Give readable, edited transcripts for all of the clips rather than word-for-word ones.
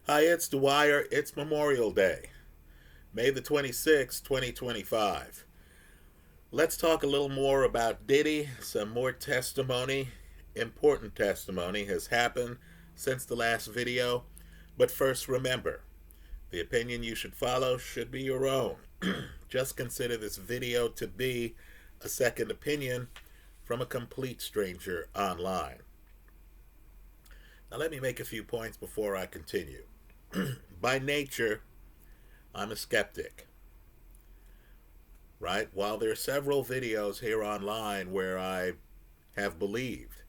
Hi, it's Dwyer. It's Memorial Day, May the 26th, 2025. Let's talk a little more about Diddy. Some more testimony, important testimony, has happened since the last video. But first, remember, the opinion you should follow should be your own. Just consider this video to be a second opinion from a complete stranger online. Now, let me make a few points before I continue. By nature, I'm a skeptic, right? While there are several videos here online where I have believed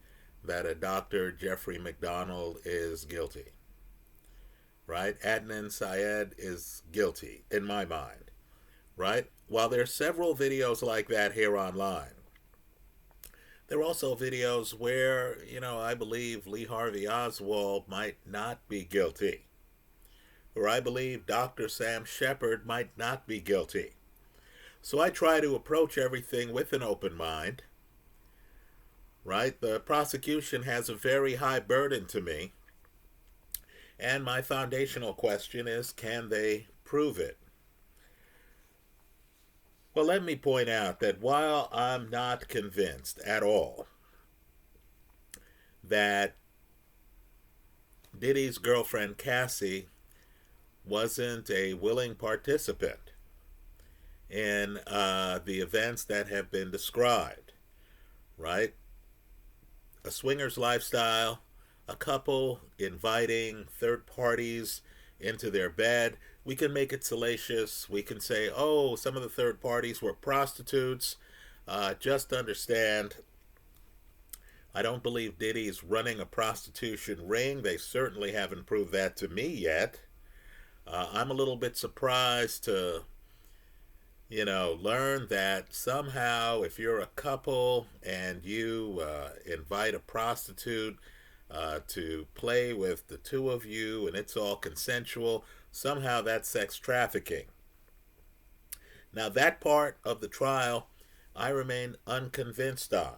that a Dr. Jeffrey McDonald is guilty, right? Adnan Syed is guilty in my mind, right? While there are several videos like that here online, there are also videos where, I believe Lee Harvey Oswald might not be guilty, or I believe Dr. Sam Shepard might not be guilty. So I try to approach everything with an open mind, right? The prosecution has a very high burden to me, and my foundational question is, can they prove it? Well, let me point out that while I'm not convinced at all that Diddy's girlfriend Cassie wasn't a willing participant in the events that have been described, right? A swinger's lifestyle, a couple inviting third parties into their bed. We can make it salacious. We can say, oh, some of the third parties were prostitutes. Just understand, I don't believe Diddy's running a prostitution ring. They certainly haven't proved that to me yet. I'm a little bit surprised to, learn that somehow if you're a couple and you invite a prostitute to play with the two of you and it's all consensual, somehow that's sex trafficking. Now, that part of the trial I remain unconvinced on.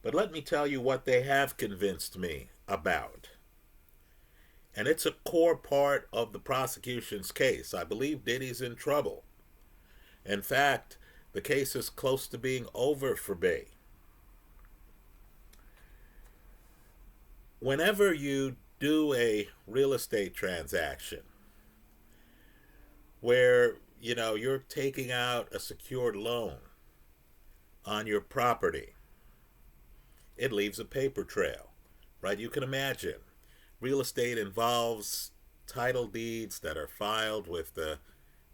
But let me tell you what they have convinced me about. And it's a core part of the prosecution's case. I believe Diddy's in trouble. In fact, the case is close to being over for me. Whenever you do a real estate transaction where, you're taking out a secured loan on your property, it leaves a paper trail, right? You can imagine. Real estate involves title deeds that are filed with the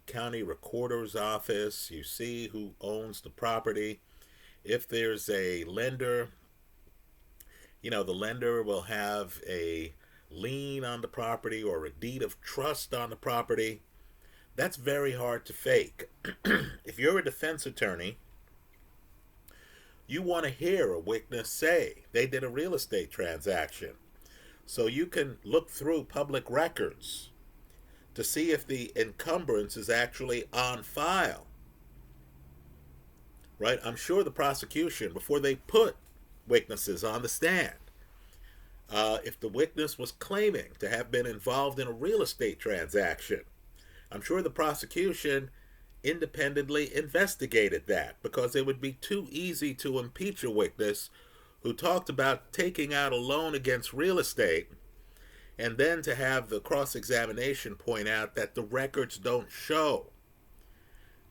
county recorder's office. You see who owns the property. If there's a lender, the lender will have a lien on the property or a deed of trust on the property. That's very hard to fake. If you're a defense attorney, you want to hear a witness say they did a real estate transaction. So you can look through public records to see if the encumbrance is actually on file. Right? I'm sure the prosecution, before they put witnesses on the stand, if the witness was claiming to have been involved in a real estate transaction, I'm sure the prosecution independently investigated that, because it would be too easy to impeach a witness who talked about taking out a loan against real estate, and then to have the cross-examination point out that the records don't show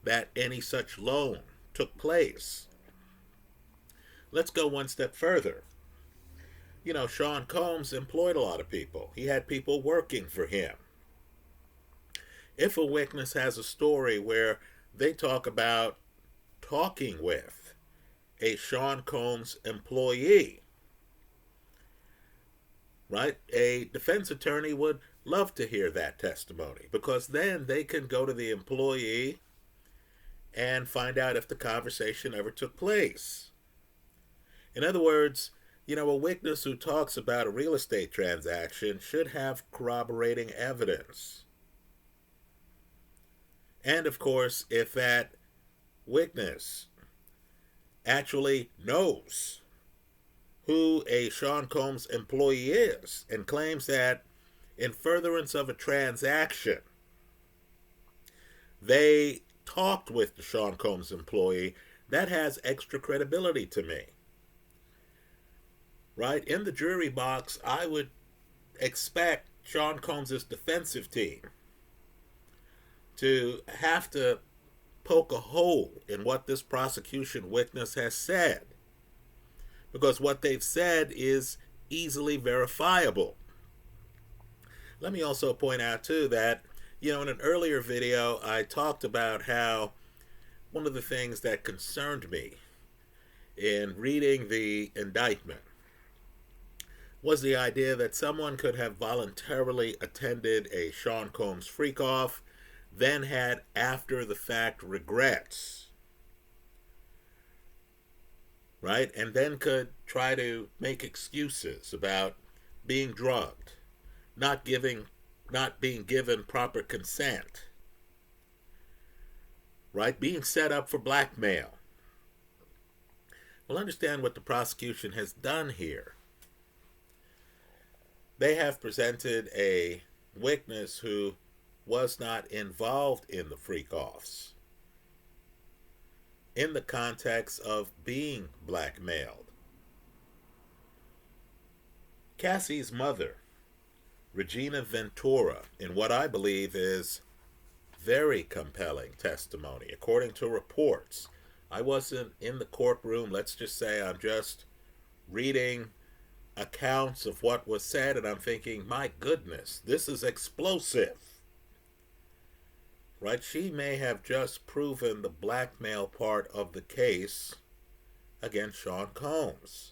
that any such loan took place. Let's go one step further. Sean Combs employed a lot of people. He had people working for him. If a witness has a story where they talk about talking with a Sean Combs employee, right? A defense attorney would love to hear that testimony, because then they can go to the employee and find out if the conversation ever took place. In other words, a witness who talks about a real estate transaction should have corroborating evidence. And of course, if that witness actually knows who a Sean Combs employee is and claims that in furtherance of a transaction. They talked with the Sean Combs employee. That has extra credibility to me. Right? In the jury box, I would expect Sean Combs' defensive team to have to poke a hole in what this prosecution witness has said, because what they've said is easily verifiable. Let me also point out too that, in an earlier video I talked about how one of the things that concerned me in reading the indictment was the idea that someone could have voluntarily attended a Sean Combs freak-off, then had after-the-fact regrets, right? And then could try to make excuses about being drugged, not being given proper consent, right? Being set up for blackmail. Well, understand what the prosecution has done here. They have presented a witness who was not involved in the freak-offs in the context of being blackmailed. Cassie's mother, Regina Ventura, in what I believe is very compelling testimony. According to reports, I wasn't in the courtroom. Let's just say I'm just reading accounts of what was said, and I'm thinking, my goodness, this is explosive. Right? She may have just proven the blackmail part of the case against Sean Combs.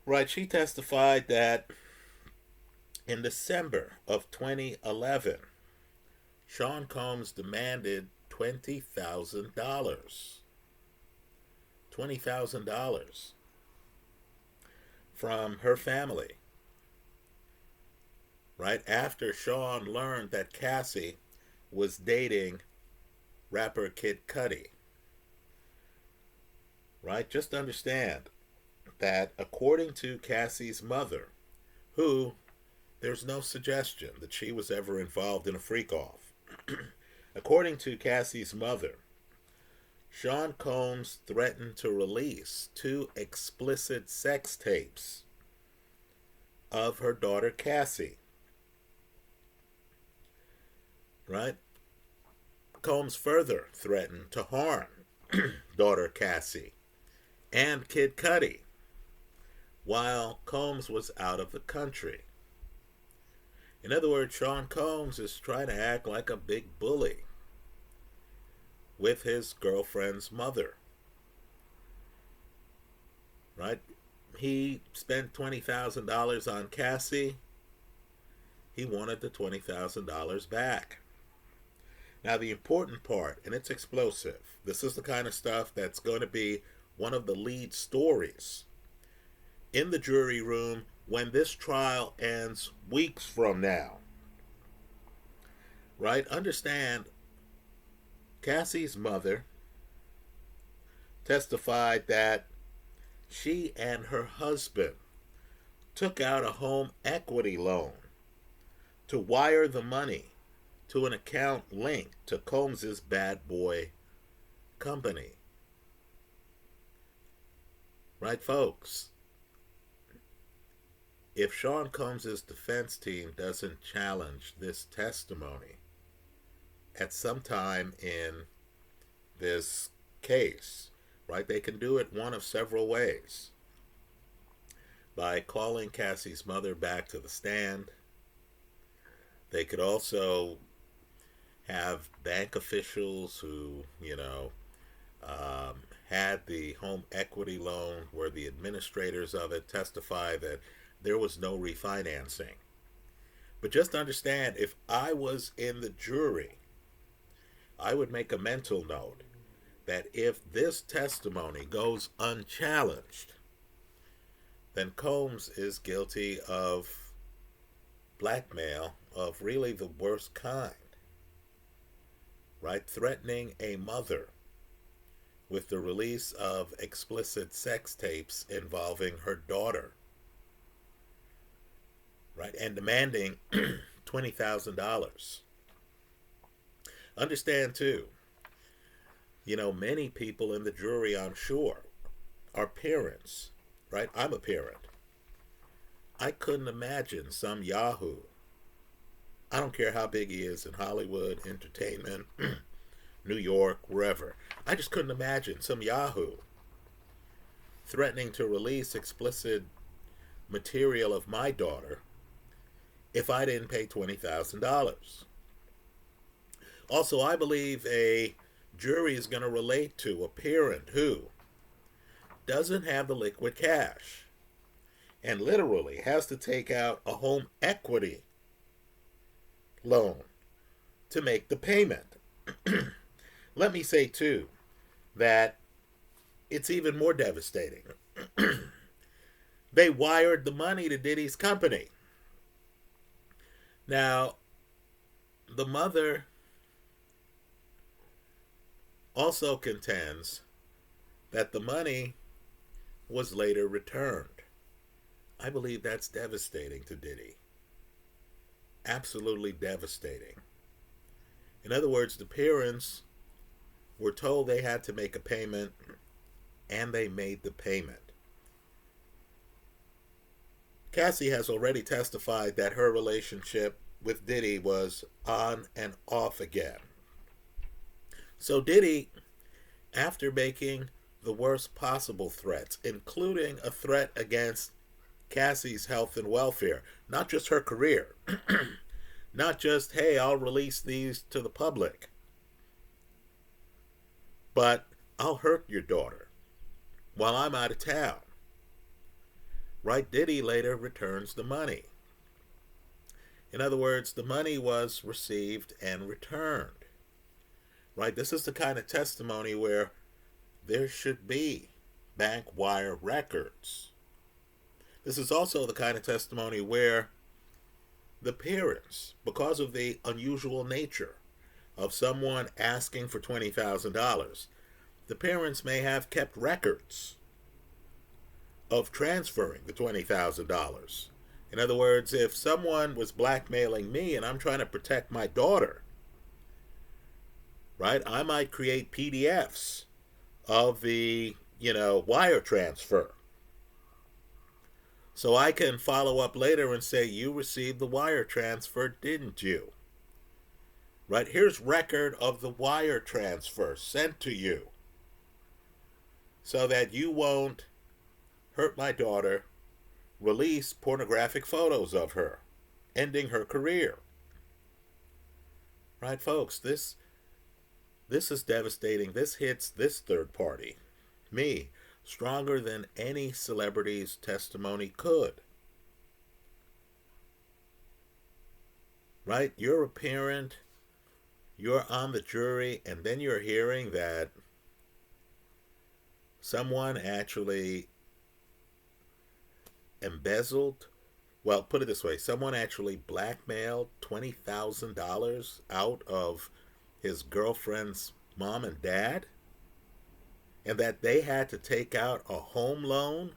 Right? She testified that in December of 2011, Sean Combs demanded $20,000. $20,000 from her family. Right after Sean learned that Cassie was dating rapper Kid Cudi. Right? Just understand that according to Cassie's mother, who there's no suggestion that she was ever involved in a freak-off. According to Cassie's mother, Sean Combs threatened to release 2 explicit sex tapes of her daughter Cassie. Right? Combs further threatened to harm daughter Cassie and Kid Cudi while Combs was out of the country. In other words, Sean Combs is trying to act like a big bully with his girlfriend's mother. Right? He spent $20,000 on Cassie. He wanted the $20,000 back. Now, the important part, and it's explosive, this is the kind of stuff that's going to be one of the lead stories in the jury room when this trial ends weeks from now. Right? Understand, Cassie's mother testified that she and her husband took out a home equity loan to wire the money to an account linked to Combs's bad boy company. Right, folks? If Sean Combs's defense team doesn't challenge this testimony at some time in this case, right, they can do it one of several ways. By calling Cassie's mother back to the stand. They could also have bank officials who, had the home equity loan, were the administrators of it, testify that there was no refinancing. But just understand, if I was in the jury, I would make a mental note that if this testimony goes unchallenged, then Combs is guilty of blackmail of really the worst kind. Right? Threatening a mother with the release of explicit sex tapes involving her daughter. right, and demanding $20,000. Understand too, many people in the jury, I'm sure, are parents, right? I'm a parent. I couldn't imagine some yahoo, I don't care how big he is in Hollywood, entertainment, New York, wherever. I just couldn't imagine some yahoo threatening to release explicit material of my daughter if I didn't pay $20,000. Also, I believe a jury is going to relate to a parent who doesn't have the liquid cash and literally has to take out a home equity loan to make the payment. Let me say, too, that it's even more devastating. They wired the money to Diddy's company. Now, the mother also contends that the money was later returned. I believe that's devastating to Diddy. Absolutely devastating. In other words, the parents were told they had to make a payment, and they made the payment. Cassie has already testified that her relationship with Diddy was on and off again. So Diddy, after making the worst possible threats, including a threat against Cassie's health and welfare, not just her career, not just, hey, I'll release these to the public, but I'll hurt your daughter while I'm out of town. Right? Diddy later returns the money. In other words, the money was received and returned. Right? This is the kind of testimony where there should be bank wire records. This is also the kind of testimony where the parents, because of the unusual nature of someone asking for $20,000, the parents may have kept records of transferring the $20,000. In other words, if someone was blackmailing me and I'm trying to protect my daughter, right, I might create PDFs of the, wire transfer. So I can follow up later and say, you received the wire transfer, didn't you? Right, here's record of the wire transfer sent to you so that you won't hurt my daughter, release pornographic photos of her, ending her career. Right, folks, this is devastating. This hits this third party, me, stronger than any celebrity's testimony could. Right? You're a parent, you're on the jury, and then you're hearing that someone actually embezzled, well, put it this way, someone actually blackmailed $20,000 out of his girlfriend's mom and dad, and that they had to take out a home loan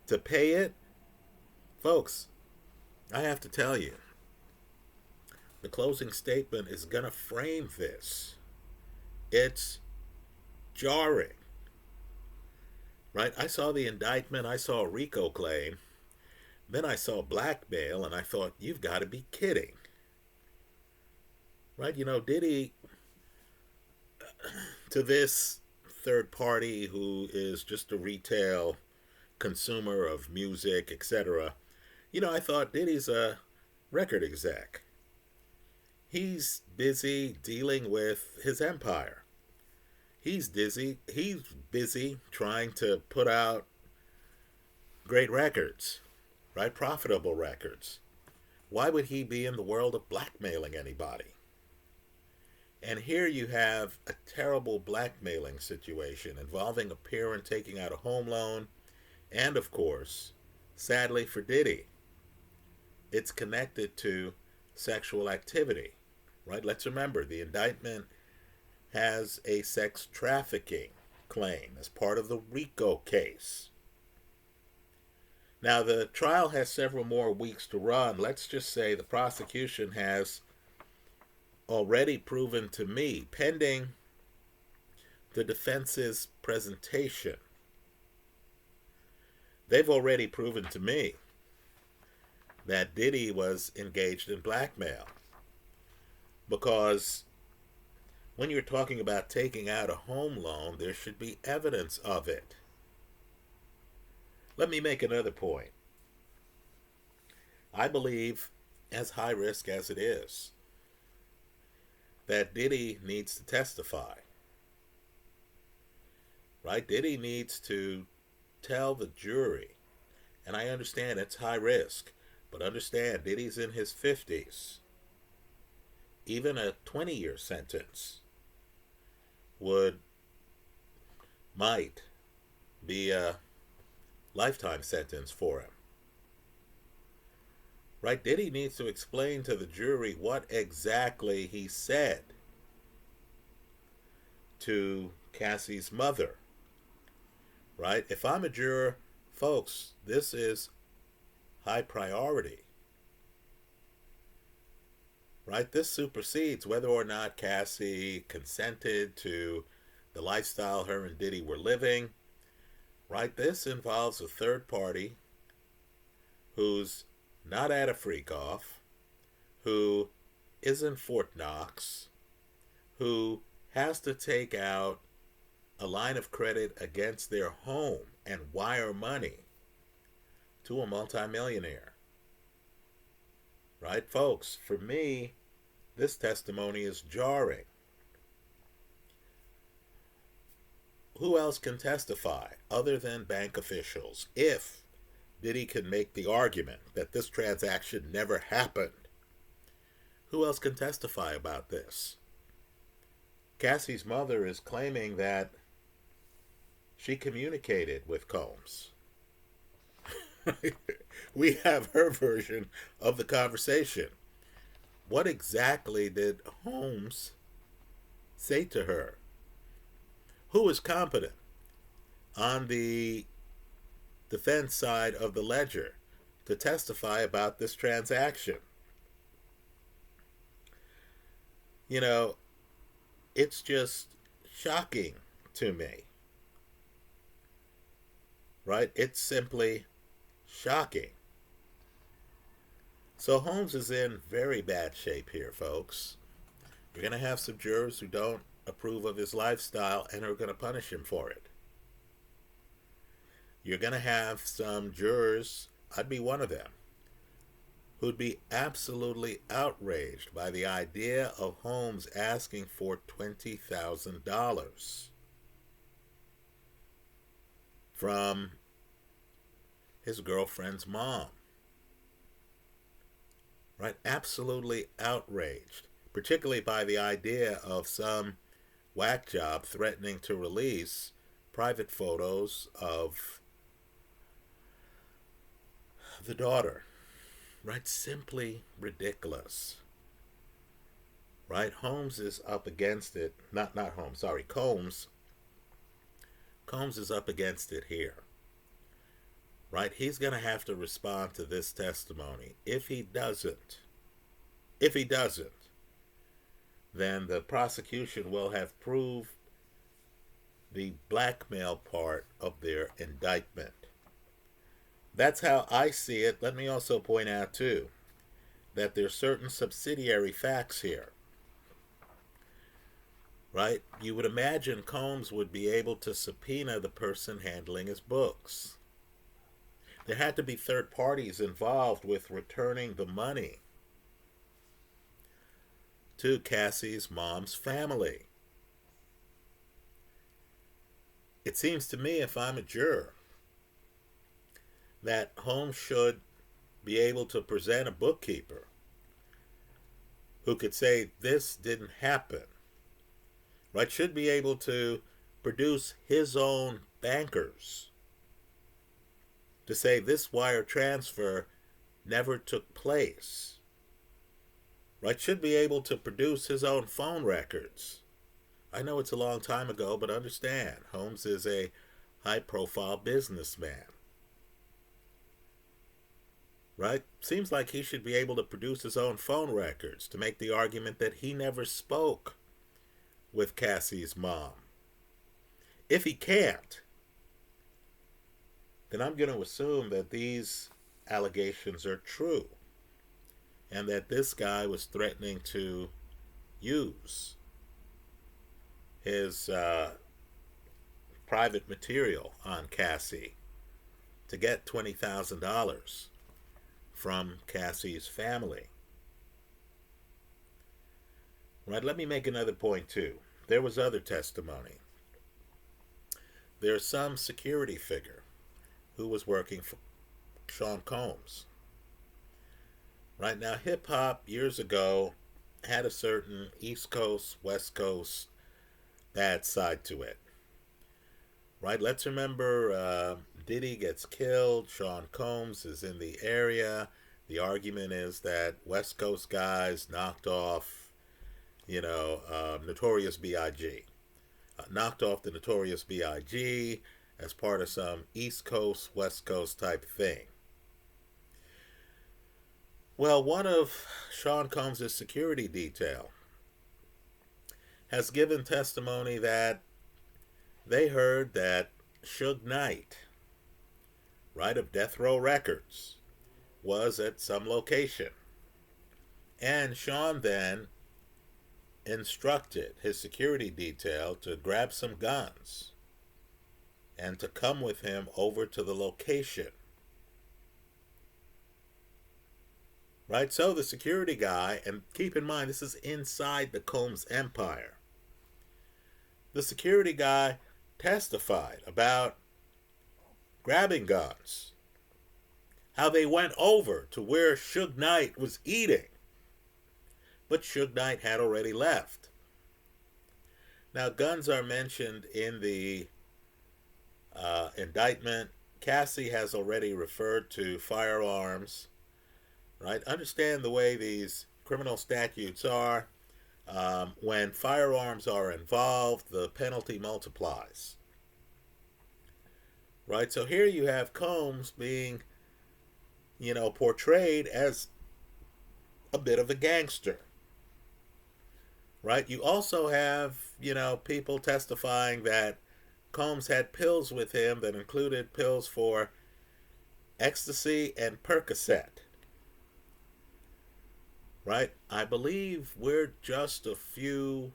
to pay it. Folks, I have to tell you, the closing statement is going to frame this. It's jarring. Right? I saw the indictment, I saw a RICO claim, then I saw blackmail, and I thought, you've got to be kidding. Right? Diddy, to this third party who is just a retail consumer of music, etc., I thought Diddy's a record exec. He's busy dealing with his empire. He's busy trying to put out great records, right? Profitable records. Why would he be in the world of blackmailing anybody? And here you have a terrible blackmailing situation involving a parent taking out a home loan, and of course, sadly for Diddy, it's connected to sexual activity, right? Let's remember, the indictment has a sex trafficking claim as part of the RICO case. Now, the trial has several more weeks to run. Let's just say the prosecution has already proven to me, pending the defense's presentation, they've already proven to me that Diddy was engaged in blackmail. Because when you're talking about taking out a home loan, there should be evidence of it. Let me make another point. I believe, as high risk as it is, that Diddy needs to testify. Right? Diddy needs to tell the jury, and I understand it's high risk, but understand Diddy's in his 50s. Even a 20-year sentence might be a lifetime sentence for him. Right? Diddy needs to explain to the jury what exactly he said to Cassie's mother. Right? If I'm a juror, folks, this is high priority. Right? This supersedes whether or not Cassie consented to the lifestyle her and Diddy were living. Right? This involves a third party who's not at a freak off, who is in Fort Knox, who has to take out a line of credit against their home and wire money to a multimillionaire. Right, folks? For me, this testimony is jarring. Who else can testify other than bank officials if Diddy can make the argument that this transaction never happened? Who else can testify about this? Cassie's mother is claiming that she communicated with Combs. We have her version of the conversation. What exactly did Holmes say to her? Who is competent on the defense side of the ledger to testify about this transaction? You know, it's just shocking to me. Right? It's simply shocking. So Holmes is in very bad shape here, folks. You're going to have some jurors who don't approve of his lifestyle and are going to punish him for it. You're going to have some jurors, I'd be one of them, who'd be absolutely outraged by the idea of Holmes asking for $20,000 from his girlfriend's mom. Right? Absolutely outraged, particularly by the idea of some whack job threatening to release private photos of the daughter. Right? Simply ridiculous. Right? Holmes is up against it. Combs. Combs is up against it here. Right? He's going to have to respond to this testimony. If he doesn't, then the prosecution will have proved the blackmail part of their indictment. That's how I see it. Let me also point out, too, that there's certain subsidiary facts here. Right? You would imagine Combs would be able to subpoena the person handling his books. There had to be third parties involved with returning the money to Cassie's mom's family. It seems to me, if I'm a juror, that Holmes should be able to present a bookkeeper who could say this didn't happen. Right? Should be able to produce his own bankers to say this wire transfer never took place. Right? Should be able to produce his own phone records. I know it's a long time ago, but understand, Holmes is a high-profile businessman. right? Seems like he should be able to produce his own phone records to make the argument that he never spoke with Cassie's mom. If he can't, then I'm going to assume that these allegations are true and that this guy was threatening to use his private material on Cassie to get $20,000 from Cassie's family. Right, let me make another point too. There was other testimony. There's some security figure who was working for Sean Combs. Right now, hip hop years ago had a certain East Coast, West Coast bad side to it. Right, let's remember Diddy gets killed, Sean Combs is in the area. The argument is that West Coast guys knocked off, Notorious B.I.G. Knocked off the Notorious B.I.G. as part of some East Coast, West Coast type thing. Well, one of Sean Combs' security detail has given testimony that they heard that Suge Knight, right, of Death Row Records, was at some location. And Sean then instructed his security detail to grab some guns and to come with him over to the location. Right, so the security guy, and keep in mind this is inside the Combs empire, the security guy testified about grabbing guns, how they went over to where Suge Knight was eating, but Suge Knight had already left. Now, guns are mentioned in the indictment. Cassie has already referred to firearms, right? Understand the way these criminal statutes are. When firearms are involved, the penalty multiplies. Right? So here you have Combs being, portrayed as a bit of a gangster. Right? You also have, people testifying that Combs had pills with him that included pills for ecstasy and Percocet. Right? I believe we're just a few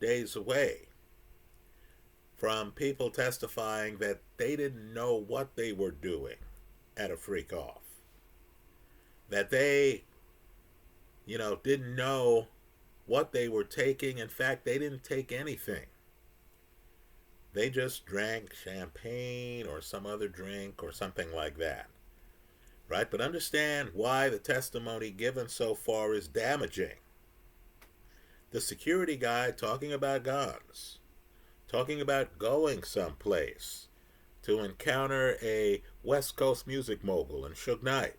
days away from people testifying that they didn't know what they were doing at a freak off. That they, didn't know what they were taking. In fact, they didn't take anything. They just drank champagne or some other drink or something like that. Right? But understand why the testimony given so far is damaging. The security guy talking about guns, talking about going someplace to encounter a West Coast music mogul and Suge Knight,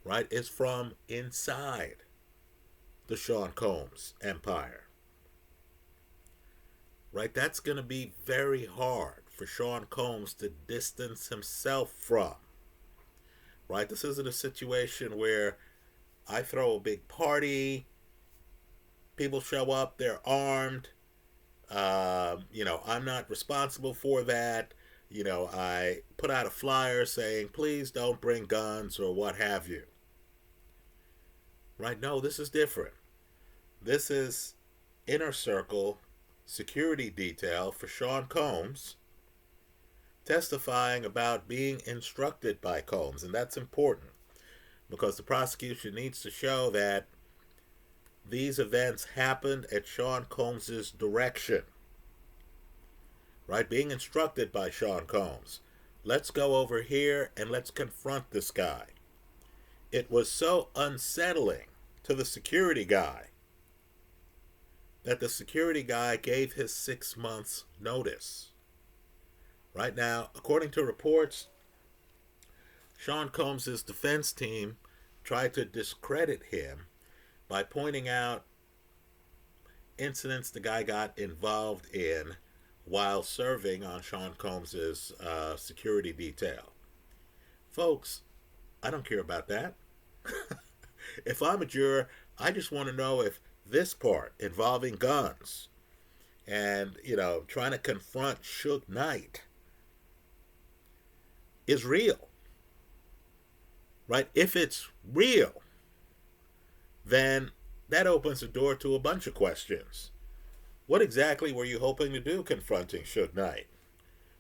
right, is from inside the Sean Combs empire. Right? That's going to be very hard for Sean Combs to distance himself from. Right? This isn't a situation where I throw a big party, people show up, they're armed, I'm not responsible for that. I put out a flyer saying, please don't bring guns or what have you. Right? No, this is different. This is inner circle security detail for Sean Combs testifying about being instructed by Combs. And that's important because the prosecution needs to show that these events happened at Sean Combs' direction. Right? Being instructed by Sean Combs. Let's go over here and let's confront this guy. It was so unsettling to the security guy that the security guy gave his 6 months notice. Right now, according to reports, Sean Combs' defense team tried to discredit him by pointing out incidents the guy got involved in while serving on Sean Combs' security detail. Folks, I don't care about that. If I'm a juror, I just want to know if this part involving guns and, trying to confront Suge Knight is real. Right? If it's real, then that opens the door to a bunch of questions. What exactly were you hoping to do confronting Suge Knight?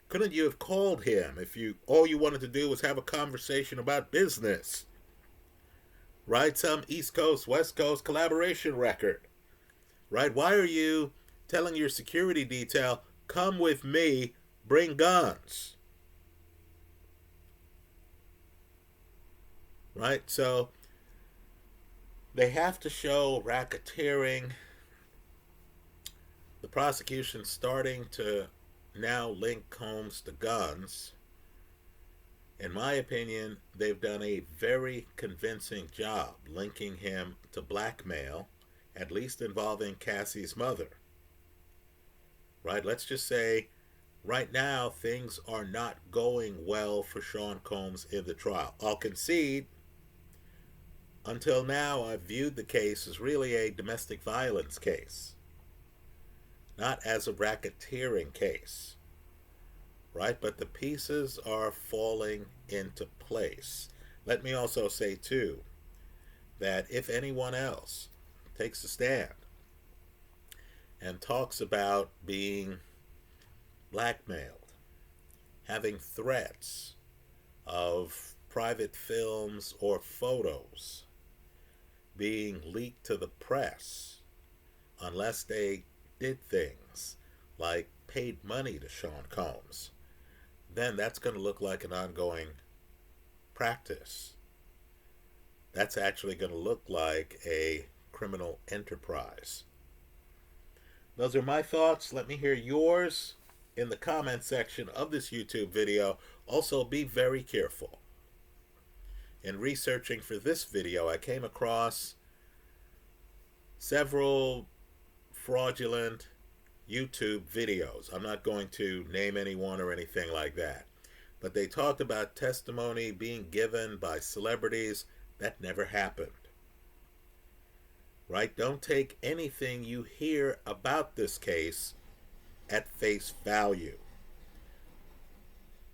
Couldn't you have called him if all you wanted to do was have a conversation about business? Right? Some East Coast, West Coast collaboration record. Right? Why are you telling your security detail, come with me, bring guns? Right? So they have to show racketeering. The prosecution starting to now link Combs to guns. In my opinion, they've done a very convincing job linking him to blackmail, at least involving Cassie's mother. Right? Let's just say right now things are not going well for Sean Combs in the trial. I'll concede, until now I've viewed the case as really a domestic violence case, not as a racketeering case. Right? But the pieces are falling into place. Let me also say, too, that if anyone else takes a stand and talks about being blackmailed, having threats of private films or photos being leaked to the press unless they did things like paid money to Sean Combs, then that's going to look like an ongoing practice. That's actually going to look like a criminal enterprise. Those are my thoughts. Let me hear yours in the comment section of this YouTube video. Also, be very careful. In researching for this video, I came across several fraudulent YouTube videos. I'm not going to name anyone or anything like that. But they talked about testimony being given by celebrities that never happened. Right? Don't take anything you hear about this case at face value.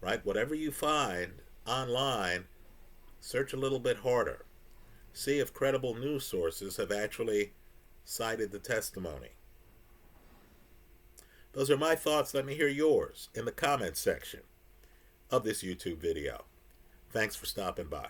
Right? Whatever you find online, search a little bit harder. See if credible news sources have actually cited the testimony. Those are my thoughts. Let me hear yours in the comments section of this YouTube video. Thanks for stopping by.